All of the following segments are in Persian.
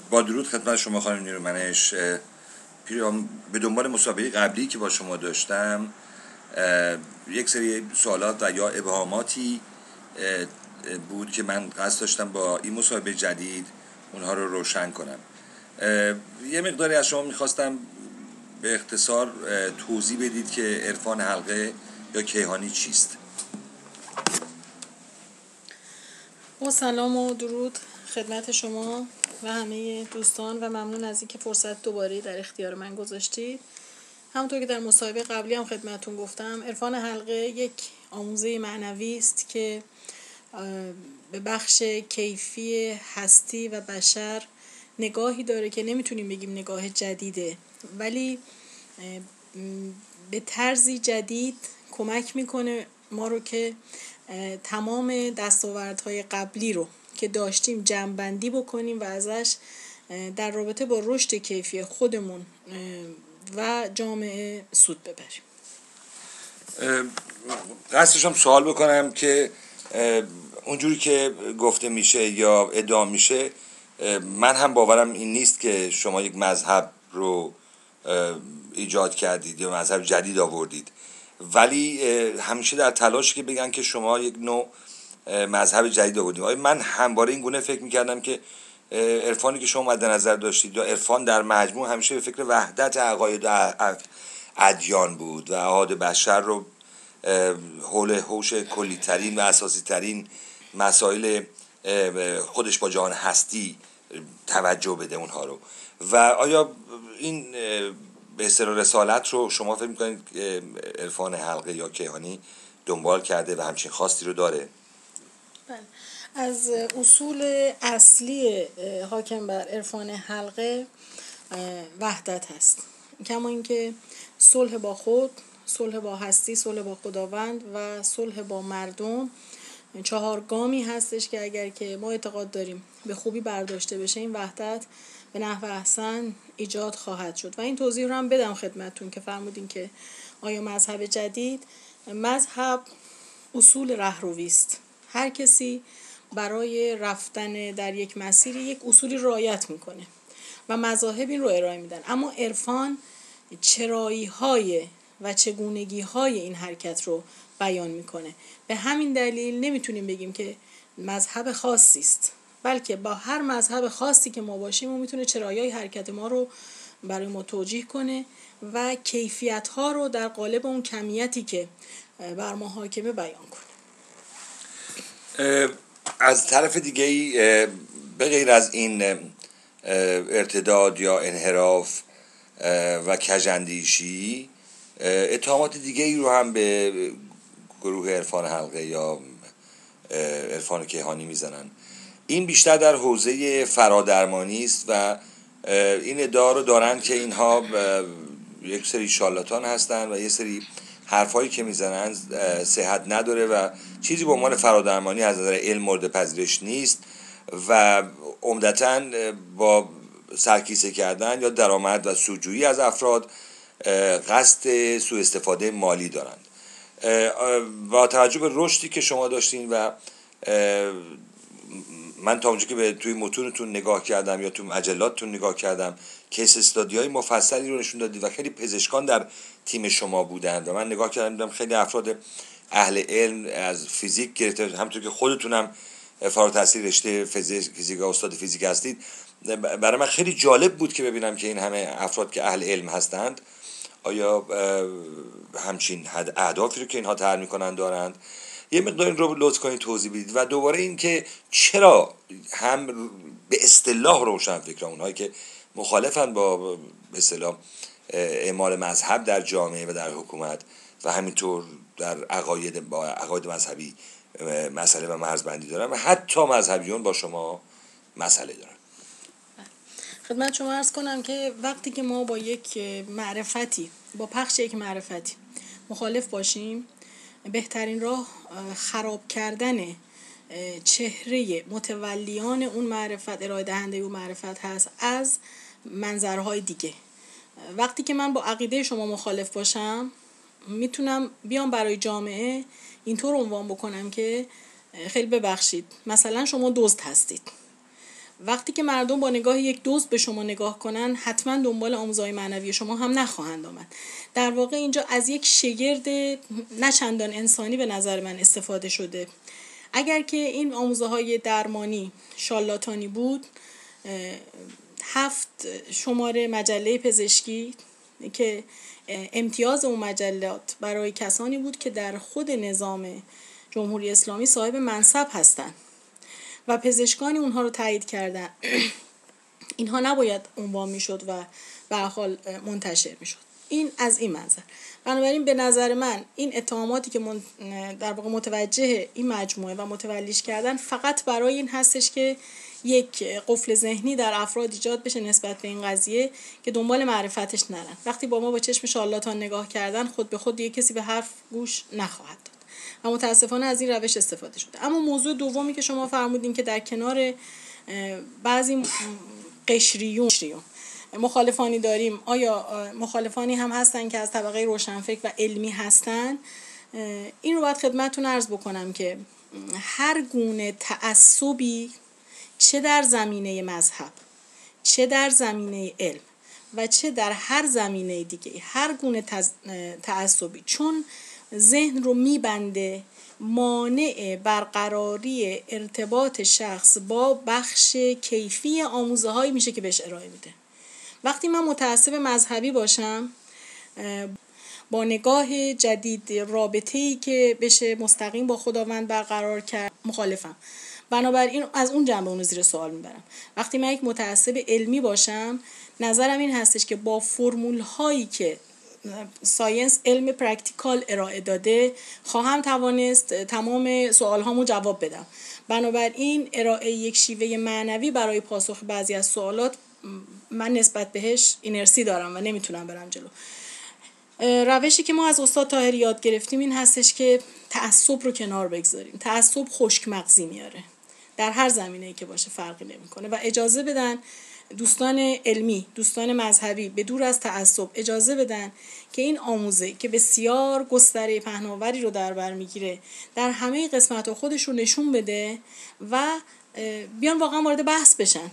با درود خدمت شما خانم نیرومنش. به دنبال مسابقه قبلی که با شما داشتم یک سری سوالات و یا ابهاماتی بود که من قصد داشتم با این مسابقه جدید اونها رو روشن کنم. یه مقداری از شما میخواستم به اختصار توضیح بدید که عرفان حلقه یا کیهانی چیست. با سلام و درود خدمت شما و همه دوستان و ممنون از اینکه فرصت دوباره در اختیار من گذاشتید. همونطور که در مصاحبه قبلی هم خدمتون گفتم، عرفان حلقه یک آموزه معنوی است که به بخش کیفی هستی و بشر نگاهی داره که نمیتونیم بگیم نگاه جدیده، ولی به طرزی جدید کمک میکنه ما رو که تمام دستاوردهای قبلی رو که داشتیم جمع‌بندی بکنیم و ازش در رابطه با رشد کیفی خودمون و جامعه سود ببریم. قصدشم سوال بکنم که اونجوری که گفته میشه یا ادعا میشه، من هم باورم این نیست که شما یک مذهب رو ایجاد کردید یا مذهب جدید آوردید، ولی همیشه در تلاش که بگن که شما یک نوع مذهب جدید آوردید. من همواره این گونه فکر میکردم که عرفانی که شما مد نظر داشتید یا عرفان در مجموع همیشه به فکر وحدت عقاید و ادیان بود و احاد بشر رو حول هوش کلی ترین و اساسی ترین مسائل خودش با جهان هستی توجه بده اونها رو. و آیا این به اصطلاح رسالت رو شما فکر میکنید عرفان حلقه یا کیهانی دنبال کرده و همچین خواستی رو داره؟ بله. از اصول اصلی حاکم بر عرفان حلقه وحدت هست، کما اینکه صلح با خود، صلح با هستی، صلح با خداوند و صلح با مردم 4 گامی هستش که اگر که ما اعتقاد داریم به خوبی برداشته بشه، این وحدت به نحو احسن ایجاد خواهد شد. و این توضیح رو هم بدم خدمتتون که فرمودین که آیا مذهب جدید؟ مذهب اصول رهروی است. هر کسی برای رفتن در یک مسیری یک اصولی رعایت میکنه و مذاهب این رو ارائه میدن، اما عرفان چرایی های و چگونگی های این حرکت رو بیان میکنه. به همین دلیل نمیتونیم بگیم که مذهب خاصی است، بلکه با هر مذهب خاصی که ما باشیم اون میتونه چرایای حرکت ما رو برای ما توجیه کنه و کیفیت ها رو در قالب اون کمیتی که بر ما حاکمه بیان کنه. از طرف دیگه ای به غیر از این ارتداد یا انحراف و کژاندیشی، اتهامات دیگه ای رو هم به گروه عرفان حلقه یا عرفان کیهانی میزنن. این بیشتر در حوزه فرادرمانی است و این ادعا رو دارن که اینها یک سری شارلاتان هستن و یه سری حرفایی که میزنن صحت نداره و چیزی به عنوان فرادرمانی از نظر علم مورد پذیرش نیست و عمدتاً با سرکیسه کردن یا درآمد و سودجویی از افراد قصد سوء استفاده مالی دارند. با توجه به رشدی که شما داشتین و من تا اونجا که به توی متونتون نگاه کردم یا توی مجلاتتون نگاه کردم، کیس استادی‌های مفصلی رو نشون دادید و خیلی پزشکان در تیم شما بودند و من نگاه کردم دیدم خیلی افراد اهل علم از فیزیک گرفته، همونطور که خودتونم فارغ التحصیل رشته فیزیک و استاد فیزیک هستید، برای من خیلی جالب بود که ببینم که این همه افراد که اهل علم هستند آیا همچین اهدافی رو که اینها طرح می‌کنند دارند. یه مقدار این رو لطف کنید توضیح بدید و دوباره این که چرا هم به اصطلاح روشنفکران، اونهایی که مخالفن با به اصطلاح اعمال مذهب در جامعه و در حکومت و همینطور در عقاید مذهبی مسئله و مرزبندی دارن و حتی مذهبیون با شما مسئله دارن. خدمت شما عرض کنم که وقتی که ما با یک معرفتی، با پخش یک معرفتی مخالف باشیم، بهترین راه خراب کردن چهره متولیان اون معرفت، ارائه دهنده اون معرفت هست از منظرهای دیگه. وقتی که من با عقیده شما مخالف باشم، میتونم بیام برای جامعه اینطور عنوان بکنم که خیلی ببخشید، مثلا شما دزد هستید وقتی که مردم با نگاه یک دزد به شما نگاه کنن، حتما دنبال آموزهای معنوی شما هم نخواهند آمد. در واقع اینجا از یک شگرد نه چندان انسانی به نظر من استفاده شده. اگر که این آموزه های درمانی شارلاتانی بود، 7 شماره مجله پزشکی که امتیاز اون مجلات برای کسانی بود که در خود نظام جمهوری اسلامی صاحب منصب هستند و پزشکانی اونها رو تایید کردن، اینها نباید عنوان میشد و به هر حال منتشر میشد. این از این منظر. بنابراین به نظر من این اتهاماتی که در واقع متوجه این مجموعه و متولیش کردن فقط برای این هستش که یک قفل ذهنی در افراد ایجاد بشه نسبت به این قضیه که دنبال معرفتش نرن. وقتی با ما با چشم شارلاتان نگاه کردن، خود به خود یک کسی به حرف گوش نخواهد داد و متاسفانه از این روش استفاده شده. اما موضوع دومی که شما فرمودین که در کنار بعضی قشریون مخالفانی داریم، آیا مخالفانی هم هستن که از طبقه روشنفکر و علمی هستن؟ این رو باید خدمتتون عرض بکنم که هر گونه تعصبی، چه در زمینه مذهب، چه در زمینه علم و چه در هر زمینه دیگه، هر گونه تعصبی چون ذهن رو میبنده، مانع برقراری ارتباط شخص با بخش کیفی آموزه هایی میشه که بهش ارائه میده. وقتی من متعصب مذهبی باشم، با نگاه جدید رابطه‌ای که بشه مستقیم با خداوند برقرار کرد مخالفم. بنابراین از اون جنبه اونو زیر سوال میبرم. وقتی من یک متعصب علمی باشم، نظرم این هستش که با فرمول هایی که ساینس علم پرکتیکال ارائه داده خواهم توانست تمام سوال هامو جواب بدم. بنابراین ارائه یک شیوه معنوی برای پاسخ بعضی از سوالات من نسبت بهش اینرسی دارم و نمیتونم برم جلو. روشی که ما از استاد طاهری یاد گرفتیم این هستش که تعصب رو کنار بگذاریم. تعصب خشک مغزی میاره، در هر زمینه‌ای که باشه فرقی نمیکنه و اجازه بدن دوستان علمی، دوستان مذهبی به دور از تعصب اجازه بدن که این آموزه که بسیار گستره پهناوری رو در بر میگیره در همه قسمت‌ها خودش رو نشون بده و بیان واقعا وارد بحث بشن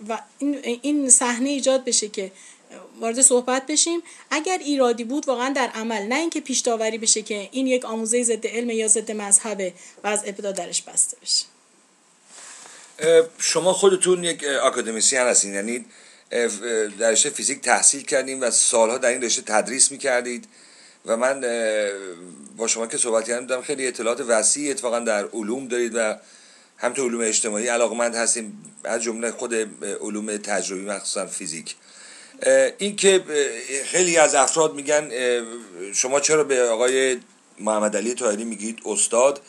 و این صحنه ایجاد بشه که وارد صحبت بشیم. اگر ایرادی بود واقعا در عمل، نه اینکه پیش داوری بشه که این یک آموزه ضد علم یا ضد مذهبه و از ابتدا درش بسته بشه. شما خودتون یک آکادمیسین هستین، یعنی در رشته فیزیک تحصیل کردین و سالها در این رشته تدریس میکردید و من با شما که صحبت کردم دیدم خیلی اطلاعات وسیع اتفاقا در علوم دارید و همینطور علوم اجتماعی علاقمند هستیم، از جمله خود علوم تجربی مخصوصا فیزیک. این که خیلی از افراد میگن شما چرا به آقای محمد علی طاهری میگید استاد،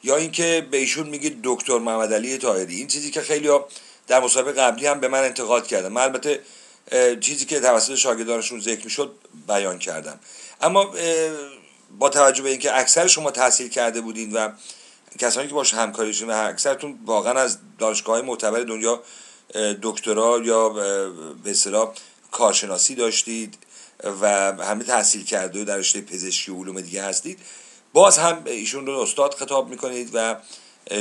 یا اینکه به ایشون میگید دکتر محمد علی طاهری. این چیزی که خیلی‌ها در مسابقه قبلی هم به من انتقاد کردن. من البته چیزی که توسط شاگردانشون ذکر میشد بیان کردم، اما با توجه به اینکه اکثر شما تحصیل کرده بودین و کسانی که باش همکاری شدین و اکثرتون واقعا از دانشگاه‌های معتبر دنیا دکترا یا به اصطلاح کارشناسی داشتید و همه تحصیل کرده و در رشته پزشکی و علوم دیگه هستید، باز هم ایشون رو استاد خطاب میکنید و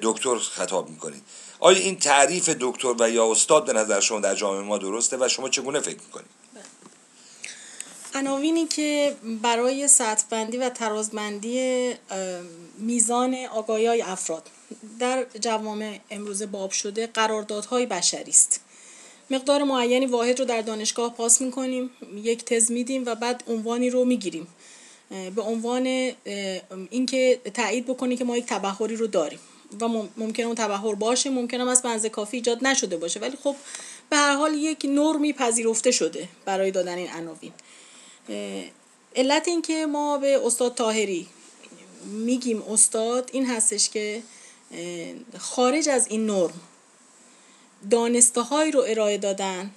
دکتر خطاب میکنید. آیا این تعریف دکتر و یا استاد به نظر شما در جامعه ما درسته و شما چگونه فکر میکنید؟ عناوینی که برای سطح بندی و ترازبندی میزان آگاهی افراد در جوامع امروز باب شده قراردادهای بشری است. مقدار معینی واحد رو در دانشگاه پاس میکنیم، یک تز میدیم و بعد عنوانی رو میگیریم به عنوان اینکه تایید بکنی که ما یک تبحری رو داریم و ممکنه اون تبحر باشه، ممکنه از بنز کافی ایجاد نشده باشه، ولی خب به هر حال یک نرمی پذیرفته شده برای دادن این عناوین. علت این که ما به استاد طاهری میگیم استاد این هستش که خارج از این نرم دانسته‌هایی رو ارائه دادن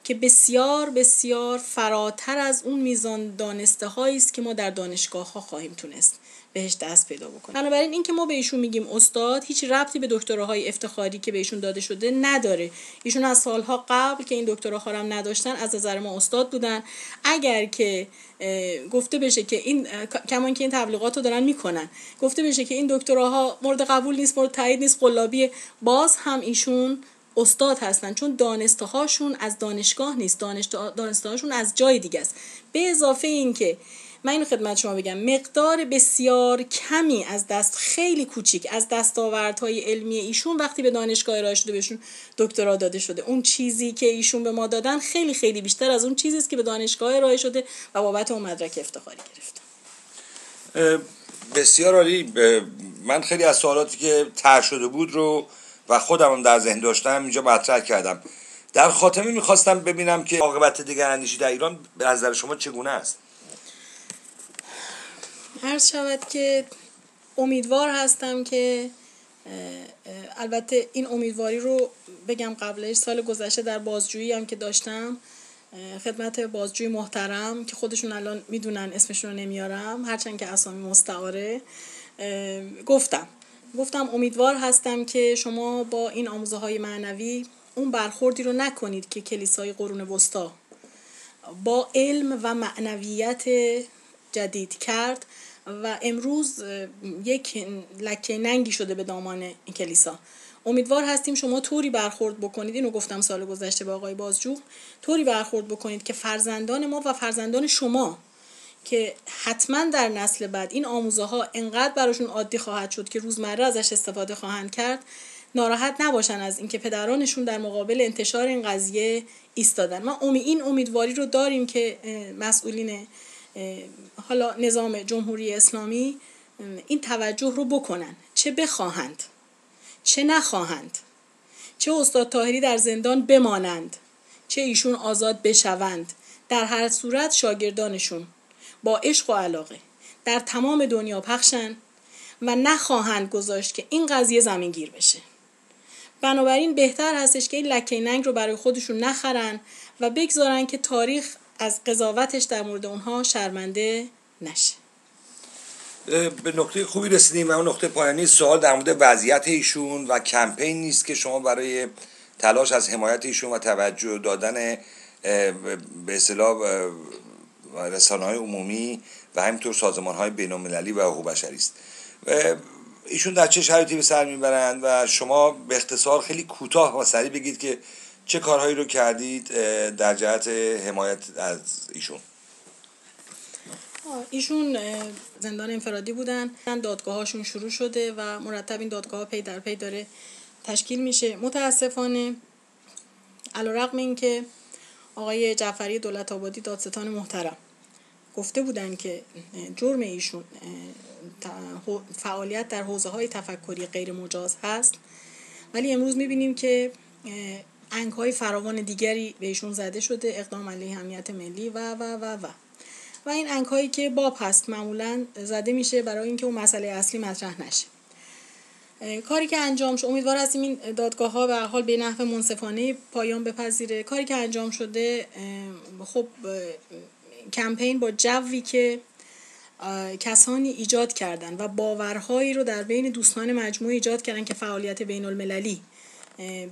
که بسیار بسیار فراتر از اون میزان دانسته‌هایی است که ما در دانشگاه‌ها خواهیم تونست بهش دست پیدا بکنیم. بنابراین این که ما به ایشون میگیم استاد هیچ ربطی به دکتراهای افتخاری که به ایشون داده شده نداره. ایشون از سالها قبل که این دکتراها هم نداشتن از نظر ما استاد بودن. اگر که گفته بشه که این کمان که این تبلیغات رو دارن میکنن، گفته بشه که این دکتراها مورد قبول نیست، مورد تایید نیست، قلابیه، باز هم ایشون استاد هستن، چون دانسته هاشون از دانشگاه نیست، دانسته هاشون از جای دیگه است. به اضافه این که من اینو خدمت شما بگم، مقدار بسیار کمی از خیلی کوچیک از دستاوردهای علمی ایشون وقتی به دانشگاه ارائه شده بهشون دکترا داده شده. اون چیزی که ایشون به ما دادن خیلی خیلی بیشتر از اون چیزی است که به دانشگاه ارائه شده و بابت اون مدرک افتخاری گرفتن. بسیار عالی. من خیلی از سوالاتی که طرح شده بود رو و خودم در ذهن داشتم اینجا مطرح کردم. در خاتمه میخواستم ببینم که عاقبت دگراندیشی در ایران به نظر شما چگونه است؟ عرض شود که امیدوار هستم که البته این امیدواری رو بگم قبلش سال گذشته در بازجویی هم که داشتم خدمت بازجوی محترم که خودشون الان میدونن اسمشون رو نمیارم هرچند که اسامی مستعاره، گفتم امیدوار هستم که شما با این آموزه های معنوی اون برخوردی رو نکنید که کلیسای قرون وسطا با علم و معنویت جدید کرد و امروز یک لکه ننگی شده به دامان این کلیسا. امیدوار هستیم شما طوری برخورد بکنید، اینو گفتم سال گذشته به آقای بازجو، طوری برخورد بکنید که فرزندان ما و فرزندان شما که حتما در نسل بعد این آموزه ها انقدر براشون عادی خواهد شد که روزمره ازش استفاده خواهند کرد، ناراحت نباشن از اینکه پدرانشون در مقابل انتشار این قضیه ایستادن. ما این امیدواری رو داریم که مسئولین حالا نظام جمهوری اسلامی این توجه رو بکنن، چه بخواهند چه نخواهند، چه استاد طاهری در زندان بمانند چه ایشون آزاد بشوند، در هر صورت شاگردانشون با عشق و علاقه در تمام دنیا پخشن و نخواهند گذاشت که این قضیه زمینگیر بشه. بنابراین بهتر هستش که این لکه ننگ رو برای خودشون نخرن و بگذارن که تاریخ از قضاوتش در مورد اونها شرمنده نشه. به نقطه خوبی رسیدیم و اون نقطه پایانی سوال در مورد وضعیت ایشون و کمپین نیست که شما برای تلاش از حمایت ایشون و توجه دادن به اصطلاح رسانه‌های عمومی و همینطور سازمان‌های بین‌المللی و حقوق بشری است. ایشون در چه شرایطی به سر میبرند و شما به اختصار خیلی کوتاه و سریع بگید که چه کارهایی رو کردید در جهت حمایت از ایشون؟ ایشون زندان انفرادی بودن، دادگاهاشون شروع شده و مرتب این دادگاه پی در پی داره تشکیل میشه. متاسفانه علیرغم این که آقای جعفری دولت آبادی دادستان محترم گفته بودن که جرم ایشون فعالیت در حوزه‌های تفکری غیر مجاز هست، ولی امروز می‌بینیم که انگ‌های فراوان دیگری به ایشون زده شده، اقدام علیه امنیت ملی و این انگ‌هایی که باب هست معمولاً زده میشه برای اینکه اون مسئله اصلی مطرح نشه. کاری که انجام شد، امیدوار هستیم این دادگاه‌ها به هر حال به نحو منصفانه پایان بپذیره. کاری که انجام شده خب کمپین با جوی که کسانی ایجاد کردن و باورهایی رو در بین دوستان مجموعه ایجاد کردن که فعالیت بین المللی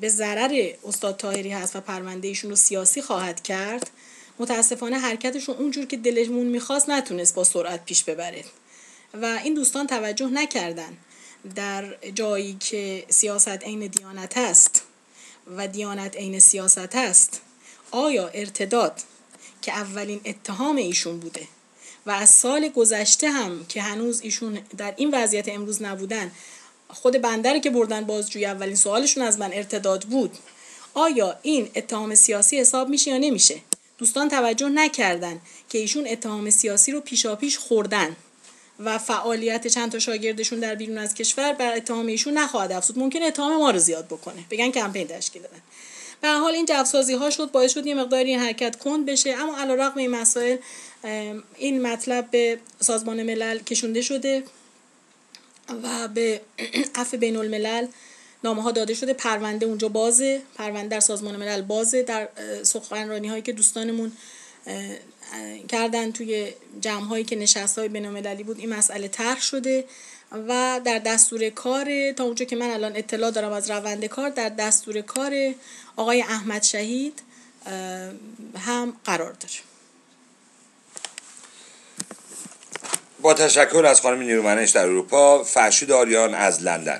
به ضرر استاد طاهری هست و پرونده ایشون رو سیاسی خواهد کرد، متاسفانه حرکتشون اونجور که دلشون میخواست نتونست با سرعت پیش ببره و این دوستان توجه نکردن در جایی که سیاست عین دیانت است و دیانت عین سیاست است آیا ارتداد که اولین اتهام ایشون بوده و از سال گذشته هم که هنوز ایشون در این وضعیت امروز نبودن، خود بنده رو که بردن بازجویی اولین سوالشون از من ارتداد بود، آیا این اتهام سیاسی حساب میشه یا نمیشه؟ دوستان توجه نکردن که ایشون اتهام سیاسی رو پیشاپیش خوردن و فعالیت چند تا شاگردشون در بیرون از کشور بر اتهام ایشون نخواهد افزود، ممکنه اتهام ما رو زیاد بکنه، بگن کمپین تشکیل دادن. به هر حال این جوسازی ها شد، باعث شد یه مقداری این حرکت کند بشه، اما علیرغم این مسائل این مطلب به سازمان ملل کشونده شده و به عفو بین الملل نامه ها داده شده. پرونده اونجا بازه، پرونده در سازمان ملل بازه. در سخنرانی هایی که دوستانمون کردن توی جمع هایی که نشست های بین المللی بود این مسئله طرح شده و در دستور کار، تا اونجا که من الان اطلاع دارم از روند کار، در دستور کار آقای احمد شهید هم قرار داره. با تشکر از خانم نیرومنش در اروپا، فرشید آریان از لندن.